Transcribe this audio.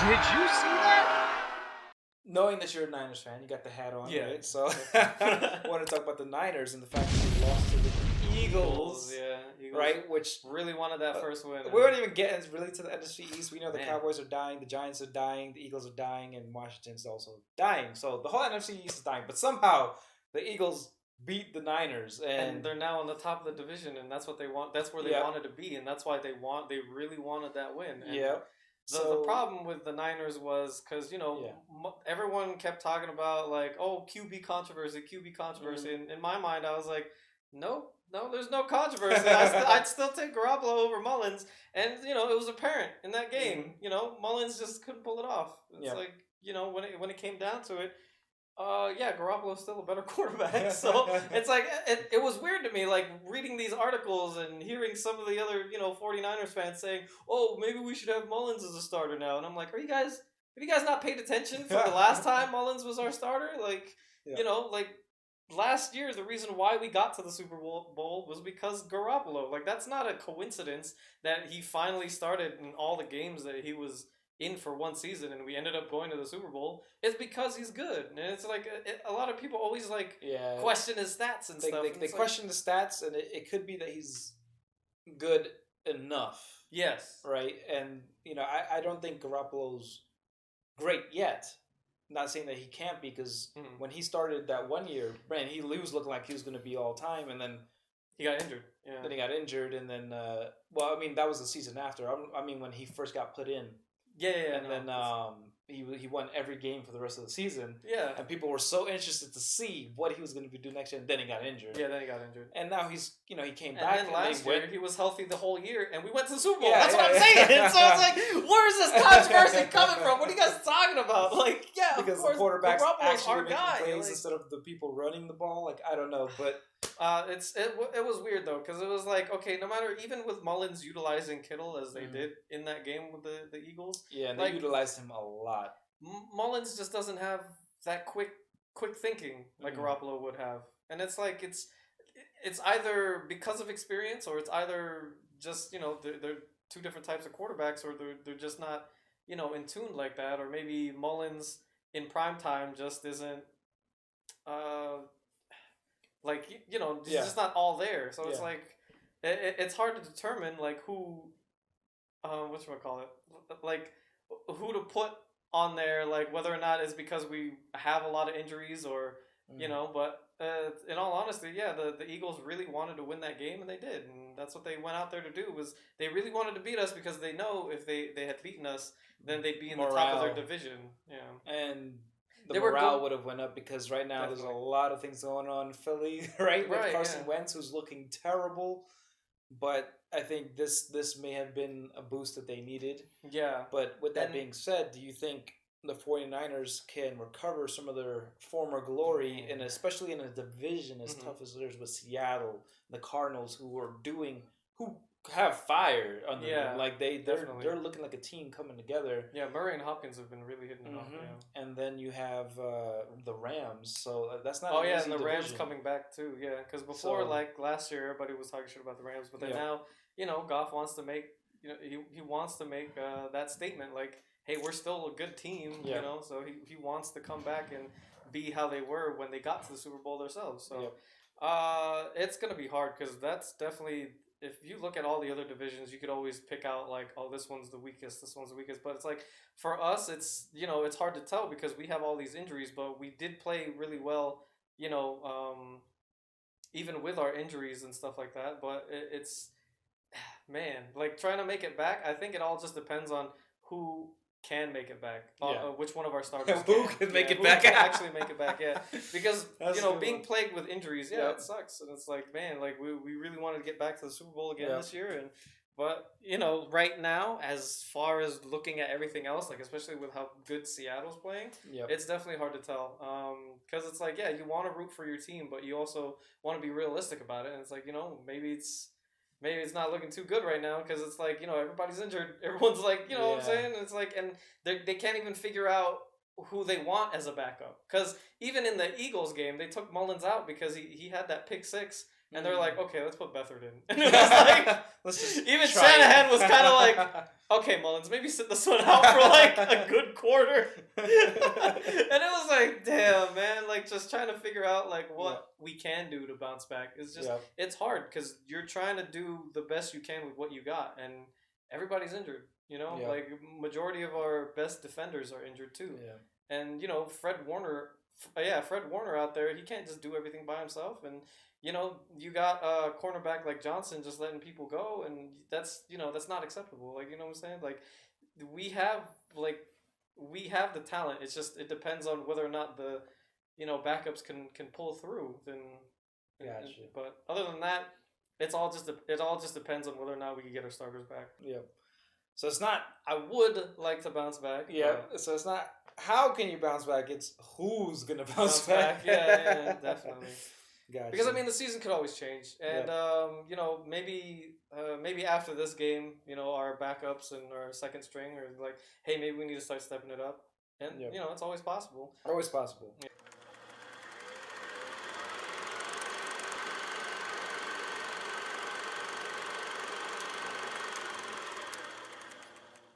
Did you see that? Knowing that you're a Niners fan, you got the hat on, Yeah. right? So I want to talk about the Niners and the fact that they lost to the Eagles, Eagles right? Which really wanted that first win. we weren't even getting really to the NFC East. We know the Man. Cowboys are dying, the Giants are dying, the Eagles are dying, and Washington's also dying. So the whole NFC East is dying. But somehow the Eagles beat the Niners, and they're now on the top of the division, and that's what they want. That's where they wanted to be, and that's why they really wanted that win. And the problem with the Niners was because, everyone kept talking about, like, oh, QB controversy. And in my mind, I was like, no, there's no controversy. I'd still take Garoppolo over Mullins. And, it was apparent in that game. Mullins just couldn't pull it off. It's like, when it came down to it, Garoppolo's still a better quarterback. So it's like, it was weird to me, like, reading these articles and hearing some of the other, 49ers fans saying, oh, maybe we should have Mullins as a starter now. And I'm like, have you guys not paid attention from the last time Mullins was our starter? Like, last year, the reason why we got to the Super Bowl was because Garoppolo. Like, that's not a coincidence that he finally started in all the games that he was in for one season and we ended up going to the Super Bowl. It's because he's good. And it's like, a lot of people always question his stats and stuff. They question the stats, and it could be that he's good enough. Yes. Right? And, I don't think Garoppolo's great yet. Not saying that he can't, because when he started that 1 year, man, he was looking like he was going to be all time, and then he got injured. Yeah. Then he got injured, and then that was the season after. I mean, when he first got put in. And then he won every game for the rest of the season. Yeah. And people were so interested to see what he was going to be doing next year, and then he got injured. Yeah, then he got injured. And now he's, he came and back. Then and last year, he was healthy the whole year, and we went to the Super Bowl. Yeah, That's what I'm saying. So it's like, where's this controversy coming from? What are you guys talking about? Like, because of course, the quarterback's Garoppolo's actually our making guy. plays instead of the people running the ball. Like, I don't know, but it was weird though, because it was like, okay, no matter, even with Mullins utilizing Kittle as they did in that game with the Eagles. Yeah, and they utilized him a lot. Mullins just doesn't have that quick thinking like Garoppolo would have, and it's like it's either because of experience, or it's either just they're two different types of quarterbacks, or they're just not in tune like that, or maybe Mullins in prime time just isn't he's just not all there. So it's like it's hard to determine like who whatchamacallit, like who to put on there, like whether or not it's because we have a lot of injuries, or but in all honesty, the Eagles really wanted to win that game, and they did, and that's what they went out there to do. Was they really wanted to beat us, because they know if they had beaten us, then they'd be in the top of their division. And the morale would have went up, because right now there's a lot of things going on in Philly, right? With Carson Wentz, who's looking terrible. But I think this may have been a boost that they needed. Yeah. But with that being said, do you think the 49ers can recover some of their former glory, and especially in a division as tough as theirs with Seattle, the Cardinals, who have fire on them? Like they're looking like a team coming together. Yeah, Murray and Hopkins have been really hitting it off. Yeah. And then you have the Rams, so that's not. And the Rams coming back too. Yeah, because before, like last year, everybody was talking shit about the Rams, but then now Goff wants to make he wants to make that statement, like, hey, we're still a good team. So he wants to come back and be how they were when they got to the Super Bowl themselves. So it's gonna be hard, because that's definitely. If you look at all the other divisions, you could always pick out like, oh, this one's the weakest, but it's like, for us, it's it's hard to tell, because we have all these injuries, but we did play really well, even with our injuries and stuff like that. But it's man, like, trying to make it back, I think it all just depends on who can make it back. Which one of our starters can make it back? Can actually make it back? Because being plagued with injuries, it sucks, and it's like, man, like we really wanted to get back to the Super Bowl again this year, but right now, as far as looking at everything else, like especially with how good Seattle's playing, it's definitely hard to tell. Because it's like, you want to root for your team, but you also want to be realistic about it, and it's like, maybe it's not looking too good right now, because it's like, everybody's injured. Everyone's like, what I'm saying? And it's like, and they can't even figure out who they want as a backup. Because even in the Eagles game, they took Mullins out because he had that pick six. And they're like, okay, let's put Beathard in. And it was like, even Shanahan was kind of like, okay, Mullins, maybe sit this one out for like a good quarter. And it was like, damn, man, like just trying to figure out like what we can do to bounce back. It's just, it's hard because you're trying to do the best you can with what you got, and everybody's injured. You know, like majority of our best defenders are injured too. Yeah. And you know, Fred Warner out there, he can't just do everything by himself. And you know, you got a cornerback like Johnson just letting people go, and that's not acceptable. Like, you know what I'm saying? Like, we have the talent. It's just it depends on whether or not the backups can pull through. But other than that, it all just depends on whether or not we can get our starters back. Yeah. So it's not. I would like to bounce back. Yeah. So it's not how can you bounce back. It's who's gonna bounce back. Yeah, definitely. Gotcha. Because I mean, the season could always change, and you know, maybe after this game, you know, our backups and our second string are like, hey, maybe we need to start stepping it up, and you know, it's always possible. Always possible. Yeah.